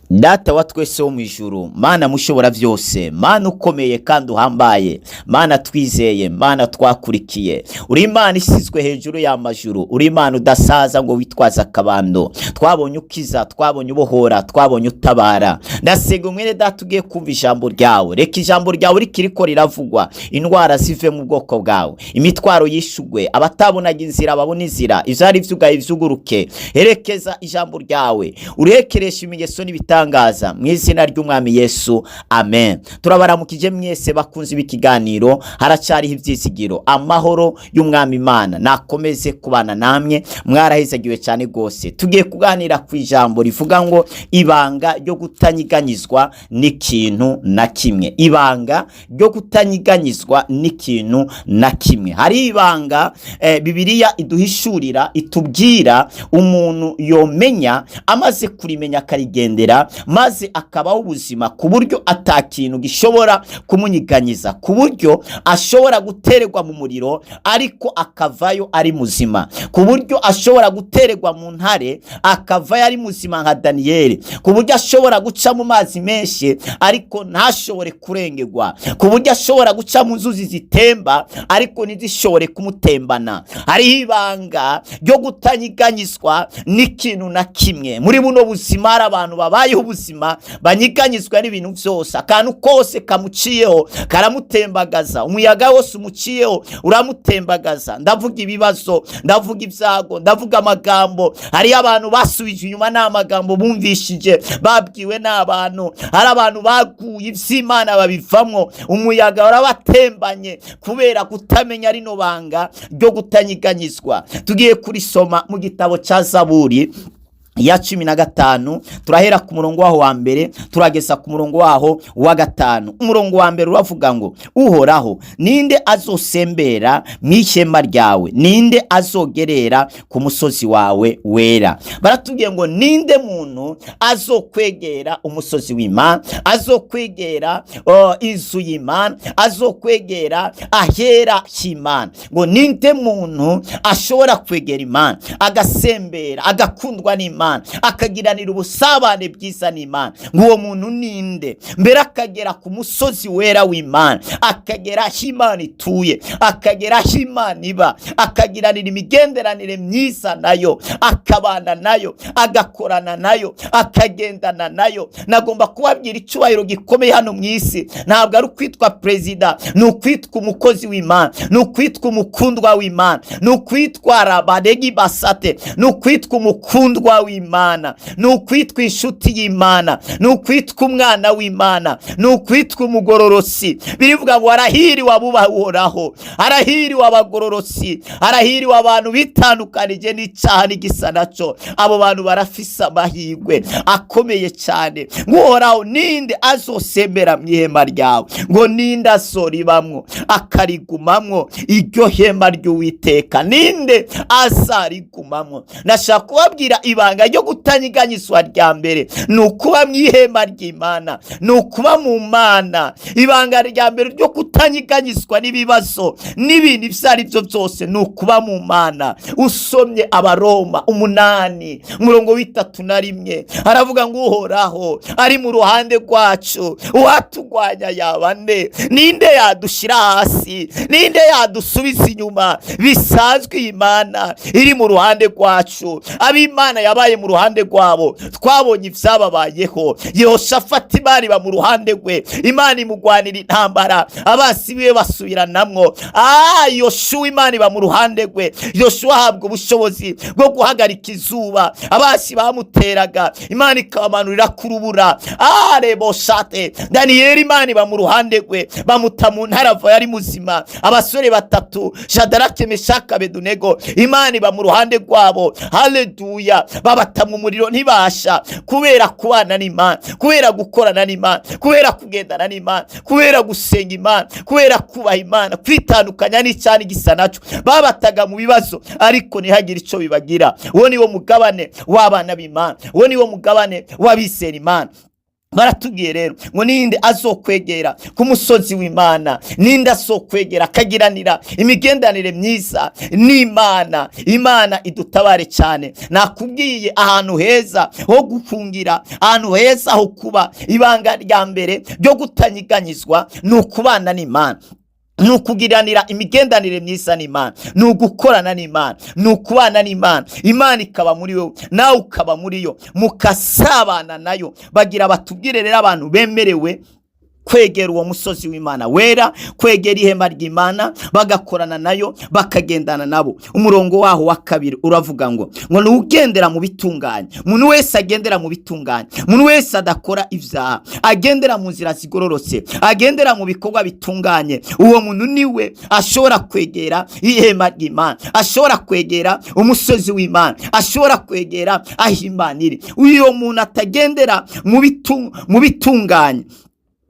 Data wa twese wo mu ijuru, Mana mushobora byose, Mana ukomeye kandi uhambaye, Mana twizeye, Mana twakurikiye, uri Imana isizwe hejuru y'amajuru, uri Imana udasaza ngo witwaza akabando. Twabonye ukiza, twabonye ubohora, twabonye utabara. Ndasenga mwene data ugiye kumva ijambo ryawe, reka ijambo ryawe rikiriko riravugwa, indwara zive mu bwoko bwawe, imitwaro yishugwe, abatabonaga inzira babona inzira, ivyari vyugaye ivyuguruke. Herekeza ijambo ryawe, urekeresha imigeso n'ibita tangaza mu izina ry'umwami Yesu, amen. Turabaramukije mwese bakunze ibikiganiro, haracyariho ivyizigiro. Amahoro y'umwami Imana nakomeze kubana namwe, mwarahezagiwe cyane gose. Tugiye kuganira ku ijambo rivuga ngo ibanga ryo kutanyiganyizwa n'ikintu na kimwe. Ibanga ryo kutanyiganyizwa n'ikintu na kimwe. Hari ibanga Bibiliya iduhishurira, itubwira umuntu yomenya amaze kurimenya akarigendera, maze akabaho ubuzima ku buryo atakintu gishobora kumunyiganyiza, ku buryo ashobora gutererwa mu muriro ariko akavayo ari muzima, ku buryo ashobora gutererwa mu ntare akavayo ari muzima nka Daniyeli, ku buryo ashobora guca mu mazi menshi ariko ntashobore kurengerwa, ku buryo ashobora guca mu nzuzi zitemba ariko ntizishobore kumutembana. Hari ibanga ryo kutanyiganyizwa n'ikintu na kimwe. Muri buno buzima hari abantu babayeho ubuzima banyiganyizwa n'ibintu byose, akantu kose kamuciyeho karamutembagaza, umuyaga wose umuciyeho uramutembagaza. Ndavuga ibibazo, ndavuga ibyago, ndavuga amagambo. Hari abantu basubije inyuma n'amagambo bumvishije, babwiwe n'abantu. Hari abantu baguye ivy'Imana babivamwo, umuyaga warabatembanye kubera kutamenya rino banga ryo kutanyiganyizwa. Tugiye kurisoma mu gitabo ca Zaburi ya 15, turahera ku murongo waho wa mbere turageza ku murongo waho wa 5. Umurongo wa mbere uravuga ngo Uhoraho, ninde azosembera mw'ihema ryawe, ninde azogerera ku musozi wawe wera? Baratubwiye ngo ninde muntu azokwegera umusozi w'Imana, azokwegera inzu y'Imana, azokwegera ahera h'Imana. Ngo ninde muntu ashobora kwegera Imana, agasembera, agakundwa n'Imana, akagiranira ubusabane bwiza n'Imana? Nguwo muntu ninde? Mbere akagera ku musozi wera w'Imana, akagera aho Imana ituye, akagera aho Imana iba, akagiranira imigenderanire myiza nayo, akabana nayo, agakorana nayo, akagendana nayo. Nagomba kubabwira icyubahiro gikomeye hano mu isi ntabwo ari ukwitwa perezida, ni ukwitwa umukozi w'Imana, ni ukwitwa umukundwa w'Imana, ni ukwitwa rabaregi basate, ni ukwitwa umukundwa w'Imana, ni ukwitwa inshuti y'Imana, ni ukwitwa umwana w'Imana, ni ukwitwa umugororosi. Birivuga ngo arahiriwe abubaha Uhoraho, arahiriwe abagororosi, arahiriwe abantu bitandukanije n'icyaha n'igisa naco. Abo bantu barafise amahirwe akomeye cyane. Uhoraho, ninde azosembera mw'ihema ryawe? Ngo ninde azoribamwo akarigumamwo iryo hema ry'Uwiteka? Ninde azarigumamwo? Nashaka kubabwira ibanga ryo kutanyiganyizwa rya mbere ni ukuba mw'ihema ry'Imana, ni ukuba mu Mana. Ibanga rya mbere ryo kutanyiganyizwa n'ibibazo n'ibintu ibyo ari byo byose ni ukuba mu Mana. Usomye Abaroma 8:31 haravuga ngo Uhoraho ari mu ruhande rwacu, uwatugwanya yaba nde? Ninde yadushira hasi? Ninde yadusubiza inyuma? Bisanzwe Imana iri mu ruhande rwacu. Ab'Imana yabaye mu ruhande rwabo, twabonye ivyababayeho. Yehoshafati Imana iba mu ruhande rwe, Imana imugwanira intambara, abasi biwe basubiranamwo. Yoshuwa Imana iba mu ruhande rwe, Yoshuwa ahabwa ubushobozi bwo guhagarika izuba. Abasi bamuteraga, Imana ikabamanurira ku rubura. Reboshate Daniyeli Imana iba mu ruhande rwe, bamuta mu ntarava yari muzima. Abasore batatu Shadarake, Meshaki, Abedunego, Imana iba mu ruhande rwabo. Haleluya. Babata mu muriro ntibasha, kubera kubana n'Imana, kubera gukorana n'Imana, kubera kugendana n'Imana, kubera gusenga Imana, kubera kubaha Imana, kwitandukanya n'icyaha n'igisa naco. Babataga mu bibazo ariko ntihagire ico bibagira. Uwo ni wo mugabane w'abana b'Imana, uwo ni wo mugabane w'abizera Imana. baratubwiye rero ngo ninde azokwegera ku musozi w'Imana, ninde azokwegera akagiranira imigendanire myiza n'Imana. Imana idutabare cyane. Nakubwiye ahantu heza ho gukungira, ahantu heza ho kuba, ibanga rya mbere ryo gutanyiganyizwa ni ukubana n'Imana, ni ukugiranira imigendanire myiza n'Imana, ni ugukorana n'Imana, ni ukubana n'Imana. Imana ikaba muri wowe, nawe ukaba muri yo, mukasabana nayo. Bagira batubwire rero abantu bemerewe kwegera uwo musozi w'Imana wera, kwegera ihema ry'Imana, bagakorana nayo, bakagendana nabo. Umurongo waho wa 2 uravuga ngo nugendera mu bitunganye. Umuntu wese agendera mu bitunganye, umuntu wese adakora ivyaha, agendera mu nzira zigororotse, agendera mu bikorwa bitunganye, uwo muntu niwe ashobora kwegera ihema ry'Imana, ashobora kwegera umusozi w'Imana, ashobora kwegera aho Imana iri. Uyo muntu atagendera mu bitunganye,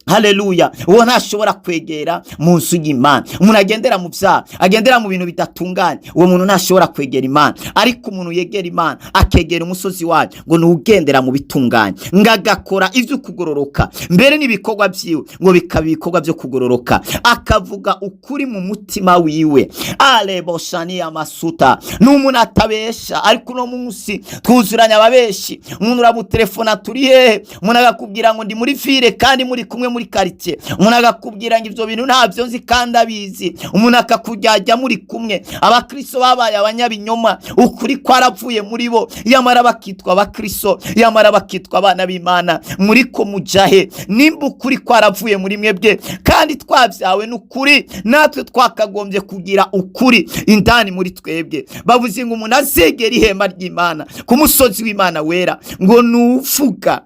haleluya, uwo ntashobora kwegera mu nzu y'Imana. Umuntu agendera mu vyaha, agendera mu bintu bidatunganye, uwo muntu ntashobora kwegera Imana. Ariko umuntu yegera Imana, akegera umusozi wayo, ngo nugendera mu bitunganye, ngagakora ivyo kugororoka, mbere n'ibikorwa vyiwe ngo bikaba ibikorwa vyo kugororoka, akavuga ukuri mu mutima wiwe. Aleboshani amasuta, n'umuntu atabesha. Ariko no munsi twuzuranya ababeshi. Umuntu uramutelefona turi hehe, umuntu agakubwira ngo ndi muri fire kandi muri kumwe muri quartier, umuntu agakubwira ngo ivyo bintu ntavyo nzi kandi abizi, umuntu akakujyajya muri kumwe. Abakristo babaye abanyabinyoma, ukuri kwaravuye muri bo, yamara bakitwa abakristo, yamara bakitwa abana b'Imana. Muri ko mujahe, nimba ukuri kwaravuye muri mwebwe kandi twavyawe n'ukuri, natwe twakagombye kugira ukuri indani muri twebwe. Bavuze ngo umuntu azegera ihema ry'Imana ku musozi w'Imana wera, ngo nuvuga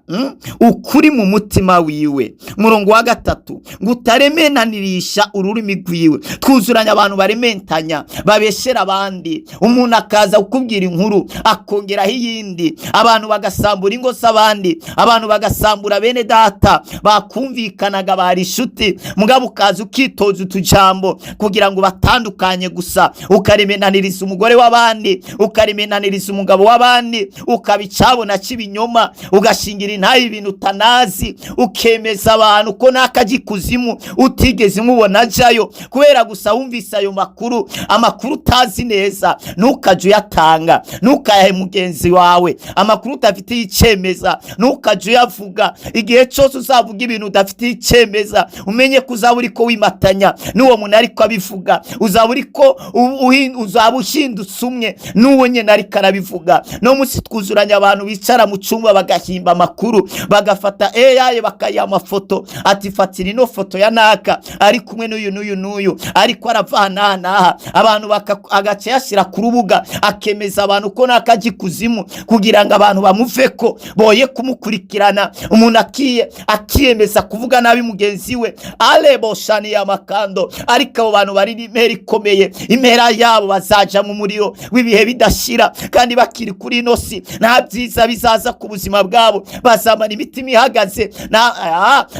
ukuri mu mutima wiwe. Murongo wa 3 ngo utaremenanirisha ururimi rwiwe. Twuzuranya abantu barementanya, babeshera abandi. Umuntu akaza kukubwira inkuru akongeraho iyindi, abantu bagasambura ingo z'abandi, abantu bagasambura bene data bakumvikanaga, bari inshuti, mugabo ukaza ukitoza utujambo kugira ngo batandukanye gusa, ukaremenaniriza umugore w'abandi, ukaremenaniriza umugabo w'abandi, ukabicabona cy'ibinyoma, ugashingira intayi ibintu utanazi, ukemeza abantu ko nakagikuzimu utigeze mubona ajayo, kubera gusa wumvise ayo makuru, amakuru utazi neza. Nukaje uyatanga, nukayahe mugenzi wawe amakuru udafite icemeza, nukaje uyavuga. Igihe cyose uzavuga ibintu udafite icemeza, umenye kuzaba uriko wimatanya n'uwo muntu ariko abivuga, uzaba uriko uzaba ushindutse umwe n'uwo nyene ariko arabivuga. No munsi twuzuranya abantu bicara mu cyumba bagahimba amakuru, bagafata AI bakayiha amafoto, ati fatira ino foto ya naka ari kumwe n'uyu ariko aravana abantu agace yashira ku rubuga, akemeza abantu ko nakagikuzimu kugira ngo abantu bamuveko, boye kumukurikirana. Umuntu akiyemeza kuvuga nabi mugenzi we, aleboshani ya makando. Ariko abo bantu bari impera ikomeye, impera yabo bazaja mu muriro w'ibihe bidashira, kandi bakiri kuri inosi nta byiza bizaza ku buzima bwabo. Bazamana imitima ihagaze,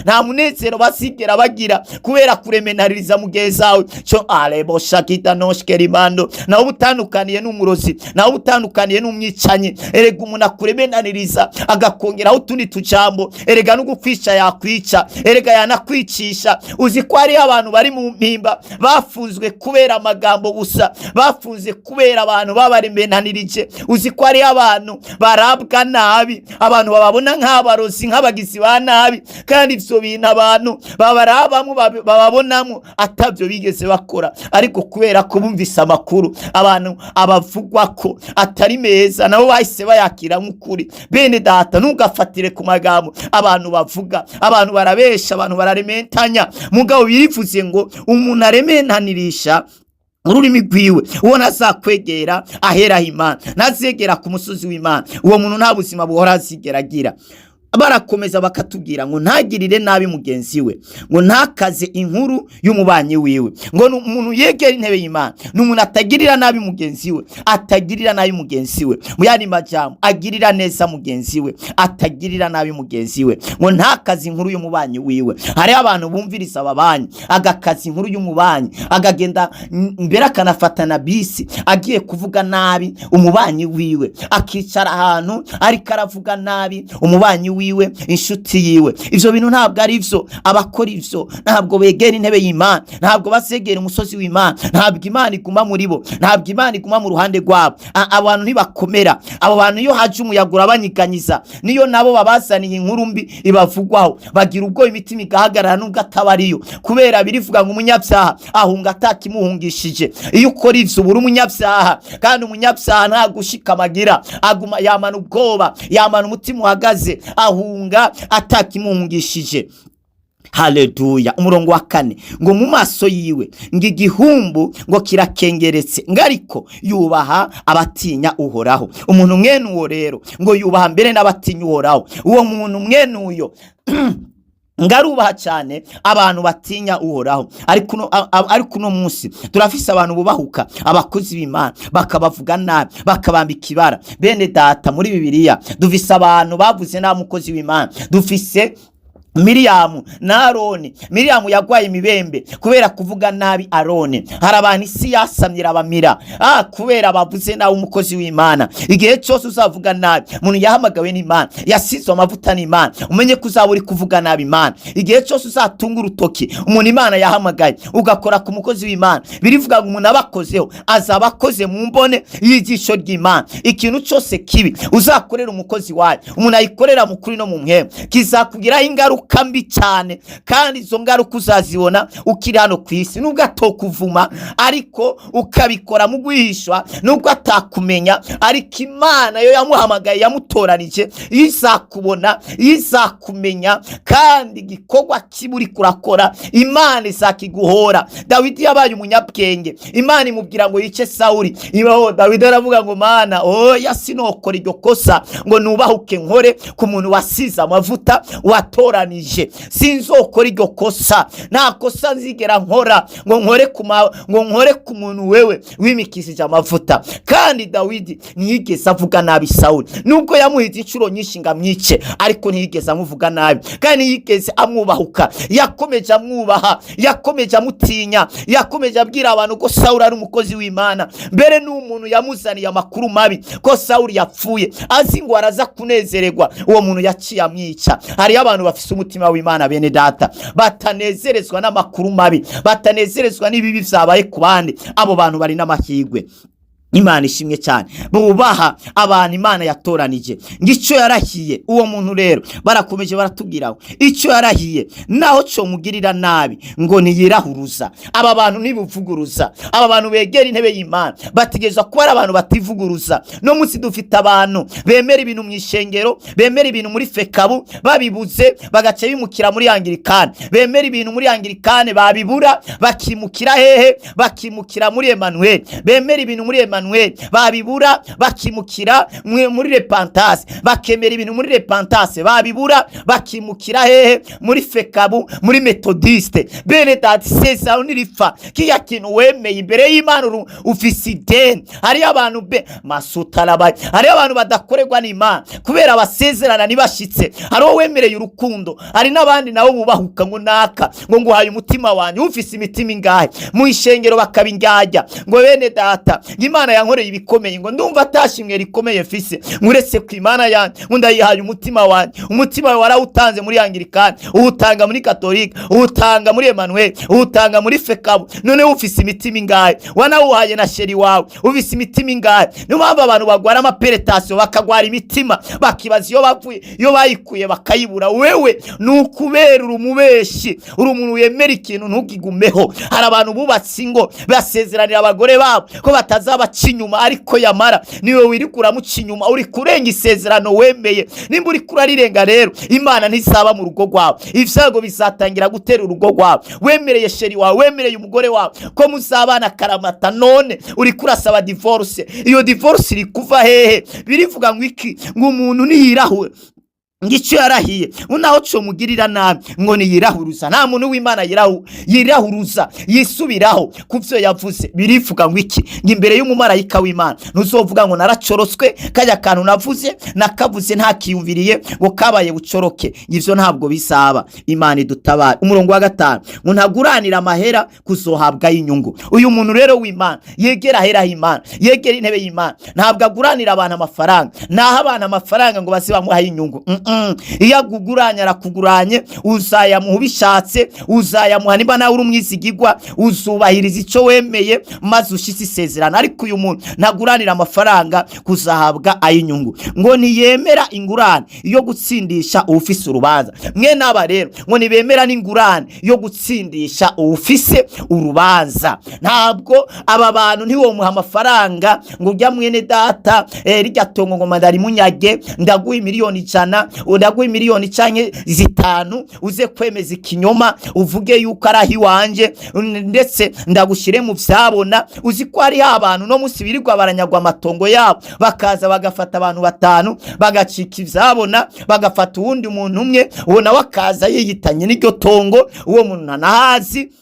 nta munezero basigera bagira kubera kuremenaririza mugenzi wawe. Cyo aleboshakita noshkerimando, naho butandukaniye n'umurozi, naho butandukaniye n'umyicanyi. Erega umuntu akuremenaririza agakongeraho utundi tujambo, erega no gukwica yakwica, erega yanakwicisha. Uzi ko ari abantu bari mu mpimba bafunzwe kubera amagambo gusa, bafunze kubera abantu babaremenanirije. Uzi ko ari abantu barabwa nabi, abantu bababona nk'abarozi, nk'abagizi ba nabi, kandi ivyo bintu abantu babarabamwe bababonamo atavyo bigeze bakora. Ariko kubera ko bumvise amakuru abantu abavugwa ko atari meza, nabo bahise bayakira nk'ukuri. Bene data, ntugafatire ku magambo abantu bavuga. Abantu barabesha, abantu bararementanya, mugabo birivuze ngo umuntu arementanirisha ururimi rwiwe, uwo nazakwegera ahera Imana, nazegera ku musozi w'Imana, uwo muntu nta buzima buhora azigeragira. Barakomeza bakatubwira ngo ntagirire nabi mugenzi we, ngo ntakaze inkuru y'umubanyi wiwe. Ngo umuntu yegera intebe y'Imana, n'umuntu atagirira nabi mugenzi we, atagirira nabi mugenzi we. Mu yandi majambo, agirira neza mugenzi we, atagirira nabi mugenzi we. Ngo ntakaze inkuru y'umubanyi wiwe. Hari abantu bumviriza ababanyi, agakaza inkuru y'umubanyi, agagenda mbere akanafatana bisi agiye kuvuga nabi umubanyi wiwe, akicara ahantu ariko aravuga nabi umubanyi wiwe, wiwe, inshuti yiwe. Ivyo bintu ntabwo ari vyo. Abakora ivyo ntabwo begera intebe y'Imana, ntabwo basegera umusozi w'Imana, ntabwo Imana iguma muri bo, ntabwo Imana iguma mu ruhande rwabo. Abantu ntibakomera. Abo bantu iyo haje umuyaga urabanyiganyiza, niyo nabo babazaniye inkuru mbi ibavugwaho, bagira ubwo imitima igahagarara nubwo atabariyo, kubera birivuga ngo umunyabyaha ahunga atakimuhungishije. Iyo ukora ivyo ubura umunyabyaha, kandi umunyabyaha nta gushikamagira, aguma yamana ubwoba, yamana umutima uhagaze, ahunga atakimuhungishije. Haleluya. Umurongo wa 4 ngo mu maso yiwe ngo igihumbu ngo kirakengeretse, ngariko yubaha abatinya Uhoraho. Umuntu mwene uwo rero ngo yubaha mbere n'abatinya Uhoraho. Uwo muntu mwene uyo ngarubaha cyane abantu batinya Uhoraho. Ariko no munsi turafise abantu bubahuka abakozi b'Imana, bakabavuga nabi, bakabambika ibara. Bene data, muri Bibiliya dufise abantu bavuze na mukozi w'Imana. Dufise Miriyamu na Aroni. Miriyamu yagwaye imibembe kubera kuvuga nabi Aroni. Hari abantu isi yasamyira bamira kubera bavuze nawe umukozi w'Imana. Igihe cyose uzavuga nabi umuntu yahamagawe n'Imana, yasizwe amavuta n'Imana, umenye kuzaburi kuvuga nabi Imana. Igihe cyose uzatunga urutoki umuntu Imana yahamagaye ugakora ku mukozi w'Imana, birivuga ngo umuntu abakozeho azabakoze mu mbone y'ijisho ry'Imana. Ikintu cyose kibi uzakorera umukozi wawe, umuntu ayikorera mu kuri no mu mpemu, kizakugiraho ingaruka kambi cyane, kandi izo ngaruka uzazibona ukiri hano ku isi. Nubwo atokuvuma ariko ukabikora mu gwihishwa, nubwo atakumenya, ariko Imana yo yamuhamagaye yamutoranije, izakubona, izakumenya, kandi igikorwa kiburi kurakora Imana izakiguhora. Dawidi yabaye umunyabwenge, Imana imubwira ngo yice Sawuli. Dawidi aravuga ngo Mana oya sinokora iryo kosa ngo nubahuke nkore ku muntu wasize amavuta watorani, sinzokora iryo kosa. Nta kosa nzigera nkora ngo nkore ku muntu wewe wimikishije amavuta. Kandi Dawidi ntiyigeze avuga nabi Sawuli, nubwo yamuhize inshuro nyinshi ngo amwice, ariko ntiyigeze amuvuga nabi, kandi ntiyigeze amwubahuka. Yakomeje amwubaha, yakomeje amutinya, yakomeje abwira abantu ko Sawuli ari umukozi w'Imana. Mbere n'umuntu yamuzaniye amakuru mabi ko Sawuli yapfuye, azi ngo araza kunezererwa, uwo muntu yaciye amwica. Hari abantu bafise umutima w'Imana, bene data, batanezerezwa n'amakuru mabi, batanezerezwa n'ibibi vyabaye ku bandi. Abo bantu bari n'amahirwe. Imana ishimwe cyane, bubaha abantu Imana yatoranije. Ngico yarahiye uwo muntu rero, barakomeje baratubwiraho icyo yarahiye, naho cyo mugirira nabi ngo niyirahuruza. Aba bantu nibuvuguruza, aba bantu begera intebe y'Imana batigeza kuba ari abantu bativuguruza. No munsi dufite abantu bemera ibintu mu ishengero, bemera ibintu muri fekabu, babibuze bagace bimukira muri Anglikane. Bemera ibintu muri Anglikane babibura bakimukira hehe? Bakimukira muri Emmanuel. Bemera ibintu muri Emmanuel babibura bakimukira muri Repentance. Bakemera ibintu muri Repentance babibura bakimukira hehe? Muri fekabu, muri Methodiste. Bene data, isezerano niripfa, kiya kintu wemeye imbere y'Imana ufise ideni. Hari abantu be masutarabaye, hari abantu badakorerwa n'Imana kubera abasezerana nibashitse. Hari uwo wemereye urukundo, hari n'abandi nabo bubahuka ngo naka ngo nguhaye umutima wanjye. Ufise imitima ingahe mu ishengero bakabingyajya ngo bene data Imana yankoreye ibikomeye, ngo ndumva atashimwe rikomeye fise, nguretse ku Imana yanjye ngo ndayihaye umutima wanjye. Umutima wawe warawutanze muri Anglikane, uwutanga muri Katolika, uwutanga muri Emmanuel, uwutanga muri fekabu. None ufise imitima ingahe? Wanawuhaye na sheri wawe, ufise imitima ingahe? Niyo mpamvu abantu bagwara amaperetasyo, bakagwara imitima, bakibaza iyo bavuye, iyo bayikuye bakayibura. Wewe nukubera urumubeshi, uri umuntu yemera ikintu ntugigumeho. Hari abantu bubatse ingo basezeranira abagore babo ko batazabaca inyuma, ariko yamara niwe wirikura muca inyuma, uri kurenga isezerano wemeye. Nimba uri kurarirenga rero, Imana ntizaba mu rugo rwawe, ivyago bizatangira gutera urugo rwawe. Wemereye sheri wawe, wemereye umugore wawe ko muzabana karamata, none uri kurasaba divorce. Iyo divorce iri kuva hehe? Birivuga ngo iki? Ngo umuntu niyirahure. Ngico yarahiye unaho cyo mugirira nabi ngo niyirahuruza. Nta muntu w'Imana yirahuruza yisubiraho kuvyo yavuze. Birivuga ngo iki? Ngo imbere y'umumarayika w'Imana ntuzovuga ngo naracoroswe, kajya kantu navuze nakavuze nta kiyumviriye ngo kabaye bucoroke. Ivyo ntabwo bisaba. Imana idutabara. Umurongo wa 5 ngo ntaguranira amahera kuzohabwa inyungu. Uyu muntu rero w'Imana yegera hera y'Imana, yegera intebe y'Imana, ntabwo aguranira abantu amafaranga, naho abantu amafaranga ngo basibamuha inyungu. iyo aguguranye arakuguranye, uzayamuha ubishatse, uzayamuha niba nawe uri umwizigirwa, uzubahiriza icyo wemeye maze ushitse isezerano. Ariko uyu muntu ntaguranira amafaranga kuzahabwa ay'inyungu, ngo ntiyemera ingurane yo gutsindisha uwufise urubanza. Mwene aba rero ngo ntibemera n'ingurane yo gutsindisha uwufise urubanza. Ntabwo aba bantu ntiwomuha amafaranga ngo ujya mwene data rirya tongo ngo mandari munyage ndaguha miliyoni 100, ndaguha miliyoni canke 5 uze kwemeza ikinyoma uvuge yuko arahi wanje ndetse ndagushire mu vyabona. Uzi ko ari abantu no musi birirwa baranyagwa amatongo yabo, bakaza bagafata abantu 5 bagacika ivyabona, bagafata uwundi muntu umwe, uwo nawe akaza yihitanye n'iryo tongo, uwo muntu ntanahazi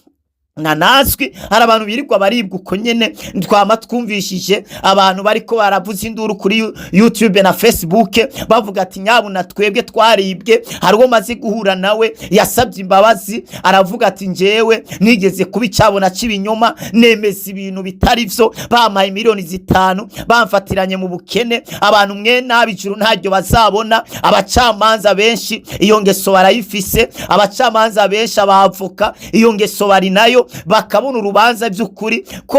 nanaswi. Hari abantu birirwa baribwa uko nyene, twama twumvishije abantu bariko baravuza induru kuri YouTube na Facebook bavuga ati nyabuna twebwe twaribwe. Hari uwo maze guhura nawe yasabye imbabazi, aravuga ati njewe nigeze kuba icabona c'ibinyoma, nemeza ibintu bitari vyo, bamaye miliyoni 5 bamfatiranye mu bukene. Abantu mwe nabijuru ntaryo bazabona. Abacamanza benshi iyo ngeso barayifise, abacamanza benshi abavoka iyo ngeso bari nayo, bakabona urubanza by'ukuri ko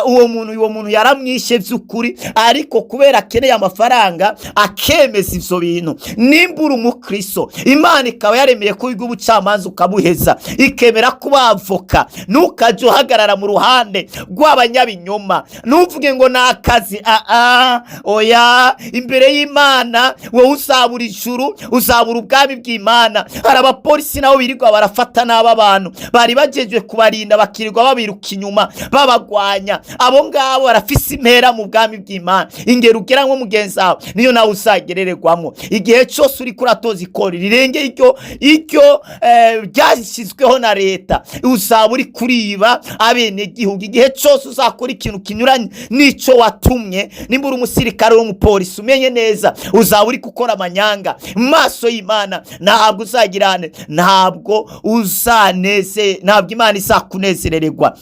uwo muntu yaramwishe by'ukuri, ariko kubera akeneye amafaranga akemeza ivyo bintu. Nimbura umukristo, Imana ikaba yaremeye ko wiga ubucamanza ukabuheza, ikemera kuba avoka, nukaje uhagarara mu ruhande rw'abanyabinyoma, nuvuge ngo nakazi. Oya, imbere y'Imana wowe uzabura ijuru, uzabura ubwami bw'Imana. Hari abapolisi nabo birirwa barafata n'aba bantu bari bagejwe kubarinda, bakirirwa babiruka inyuma babagwanya. Abo ngabo barafise impera mu bwami bw'Imana. Ingero ugera nko mugenzi wawe niyo nawe uzagerererwamo. Igihe cyose uri kuratoza ikori rirenge iryo ryashyizweho na leta, uzaba uri kuriba abene gihugu. Igihe cyose uzakora ikintu kinyuranye nico watumye, nimba uri umusirikare w'umupolisi umenye neza uzaba uri gukora amanyanga maso y'Imana. Ntabwo uzagirane, ntabwo Imana izakunezererwa.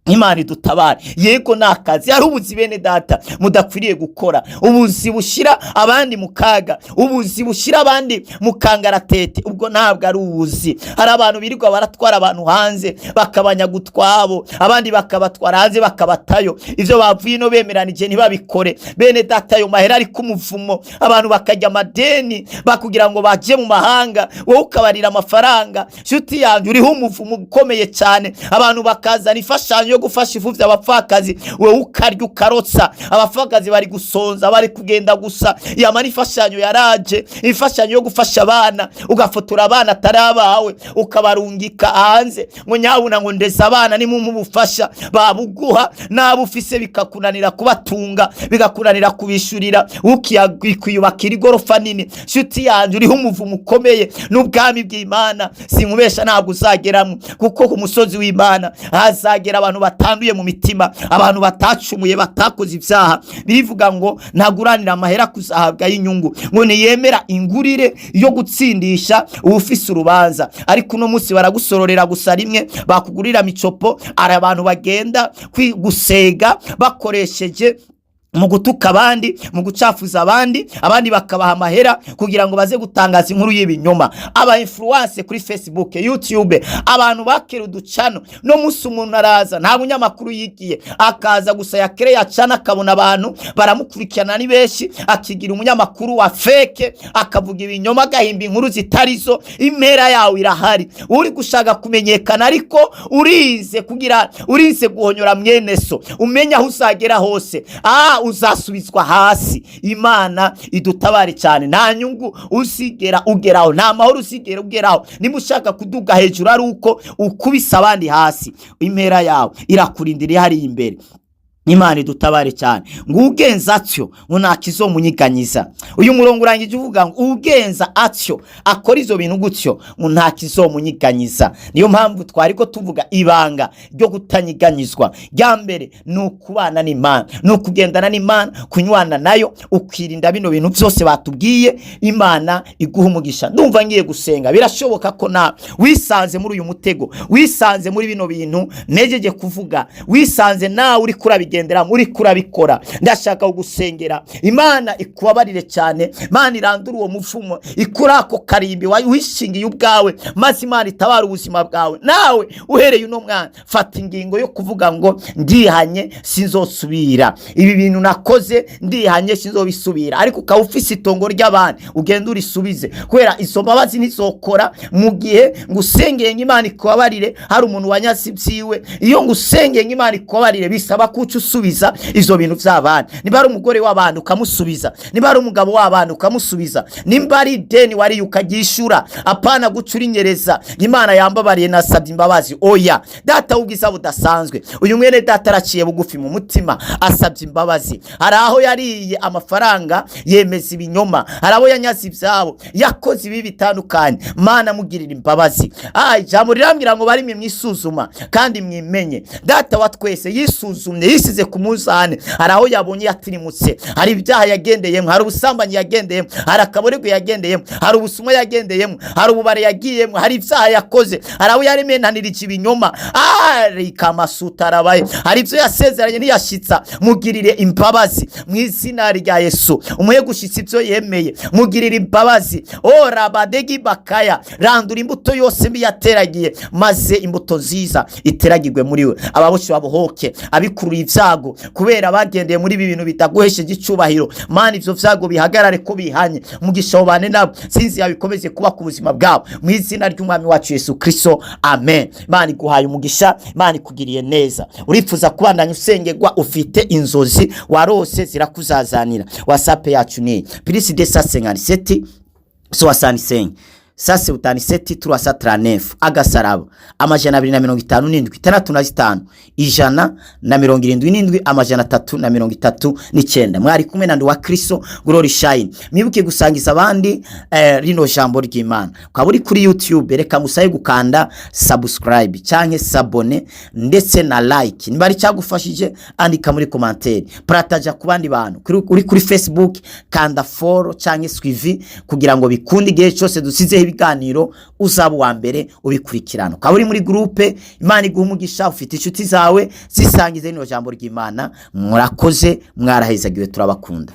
Imana idutabare. Yego nakazi, hari ubuzi bene data mudakwiriye gukora, ubuzi bushira abandi mu kaga, ubuzi bushira abandi mu kangaratete. Ubwo ntabwo ari ubuzi. Hari abantu birirwa baratwara abantu hanze bakabanya gutwabo, abandi bakabatwara hanze bakabatayo. Ivyo bavuye no bemeranije ntibabikore bene data. Yo mahera ari kumuvumo, abantu bakajya amadeni bakugira ngo baje mu mahanga, wowe ukabarira amafaranga. Shuti yanjye uriho umuvumo ukomeye cyane. Abantu bakazana ifashanyo yo gufasha ifu vy'abapfakazi, wewe ukarya ukarotsa. Abapfakazi bari gusonza, bari kugenda gusa. Yamara ifashanyo yaraje, ifashanyo yo gufasha abana, ugafotora abana atarabawe ukabarungika hanze ngo nyabuna ngo ndeza abana ni mu bufasha babuguha, nabo ufise bikakunanira kubatunga, bigakunanira kubishurira, ukiyubakira igorofa nini. Shuti yanje uriho umuvumo ukomeye n'ubwami bw'Imana sinkubesha ntabwo uzageramo, kuko ku musozi w'Imana hazagera abantu batanduye mu mitima, abantu batacumuye, batakoze ivyaha. Birivuga ngo ntaguranira amahera kuzahabwa y'inyungu, ngo niyemera ingurire yo gutsindisha uwufise urubanza. Ariko uno munsi baragusororera gusa rimwe, bakugurira micopo. Ari abantu bagenda gusega bakoresheje mu gutuka abandi, mu gucafuza abandi bakabaha amahera kugira ngo baze gutangaza inkuru y'ibinyoma. Aba influence kuri Facebook, YouTube, abantu bakera uducano. No musi umuntu araza nta bunyamakuru yigiye, akaza gusa yakereye acana, akabona abantu baramukurikirana ni benshi, akigira umunyamakuru wa fake, akavuga ibinyoma, agahimba inkuru zitarizo. Impera yawe irahari, uri gushaka kumenyekana, ariko urize guhonyora mwene so, umenya aho uzagera hose. Uzasubizwa hasi. Imana idutabare cyane. Nta nyungu usigera ugeraho, nta mahoro usigera ugeraho. Niba ushaka kuduga hejuru ari uko ukubisa abandi hasi, impera yawe irakurindira hari imbere. Imana idutabare cyane. Ngo ugenza atyo ngo ntakizomunyiganyiza. Uyu murongo urangije uvuga ngo ugenza atyo akora izo bintu gutyo ngo ntakizomunyiganyiza. Niyo mpamvu twariko tuvuga ibanga ryo kutanyiganyizwa. Rya mbere nukubana n'Imana, nukugendana n'Imana, kunywana nayo, ukirinda bino bintu byose batubwiye. Imana iguha umugisha. Ndumva ngiye gusenga. Birashoboka ko na wisanze muri uyu mutego, wisanze muri bino bintu nejeje kuvuga, wisanze nawe uri kurabige kubigendera muri kurabikora, ndashaka kugusengera Imana ikubabarire cyane, Imana irandura uwo muvumo, ikurako karimbi wishingiye ubwawe, maze Imana itabara ubuzima bwawe. Nawe uhereye uno mwana fata ingingo yo kuvuga ngo ndihanye sinzosubira, ibi bintu nakoze ndihanye sinzobisubira. Ariko ukaba ufise itongo ry'abandi ugenda urisubize, kubera izo mbabazi ntizokora mu gihe ngusengeye Imana ikubabarire hari umuntu wanyasi byiwe. Iyo ngusengeye Imana ikubabarire bisaba kuca usubiza ivyo bintu vy'abandi. Niba ari umugore w'abantu ukamusubiza, niba ari umugabo w'abantu ukamusubiza, nimba ari deni wari ukagishura, apana gucura inyereza. Imana yambabariye nasabye imbabazi. Oya, data ubwiza budasanzwe, uyu mwene data araciye bugufi mu mutima asabye imbabazi. Hari aho yariye amafaranga yemeza ibinyoma, hari abo yanyazi ivyabo, yakoze ibi bitandukanye. Mana mugirira imbabazi. Ijambo rirambwira ngo bari mwisuzuma kandi mwimenye. Data wa twese yisuzumye, yisize ku muzane. Hari aho yabonye yatirimutse, hari ibyaha yagendeyemo, hari ubusambanyi yagendeyemo, hari akaborego yagendeyemo, hari ubusuma yagendeyemo, hari ububare yagiyemo, hari ibyaha yakoze, hari aho yaremenanirije ibinyoma, ari kamasuta arabaye, hari ibyo yasezeranye ntiyashitsa. Mugirire imbabazi mu izina rya Yesu, umuhe gushitsa ibyo yemeye, mugirire imbabazi. Rabadegi bakaya, randura imbuto yose mbi yateragiye, maze imbuto nziza iteragirwe muri we. Ababoshi babohoke, abikurura ivyago kubera bagendeye muri ibi bintu bitaguhesheje icubahiro. Mana ivyo vyago bihagarare ko bihanye, mugisha ubane nabo, sinzi yabikomeze kuba ku buzima bwabo mu izina ry'umwami wacu Yesu Kristo, amen. Mana iguhaye umugisha, Mana ikugiriye neza. Urifuza kubandanya usengerwa, ufite inzozi warose zirakuzazanira. WhatsApp yacu ni +257 65 sase utaniseti turasa tranefu agasaraba amajana 257 177 amajana 339. Mwari kumwe na Nduwa Kristo Glory Shine. Mwibuke gusangiza abandi rino jambo ry'Imana. Ukaba uri kuri YouTube, reka musaye gukanda subscribe canke sabone ndetse na like. Niba ari cyagufashije andika muri commentaire, partage ku bandi bantu. Uri kuri Facebook kanda follow canke suivi kugira ngo bikunde igihe cyose dusize ibiganiro uzaba wa mbere ubikurikirana. Ukaba uri muri groupe, Imana iguha umugisha, ufite inshuti zawe zisangize rino jambo ry'Imana. Murakoze, mwarahezagiwe, turabakunda.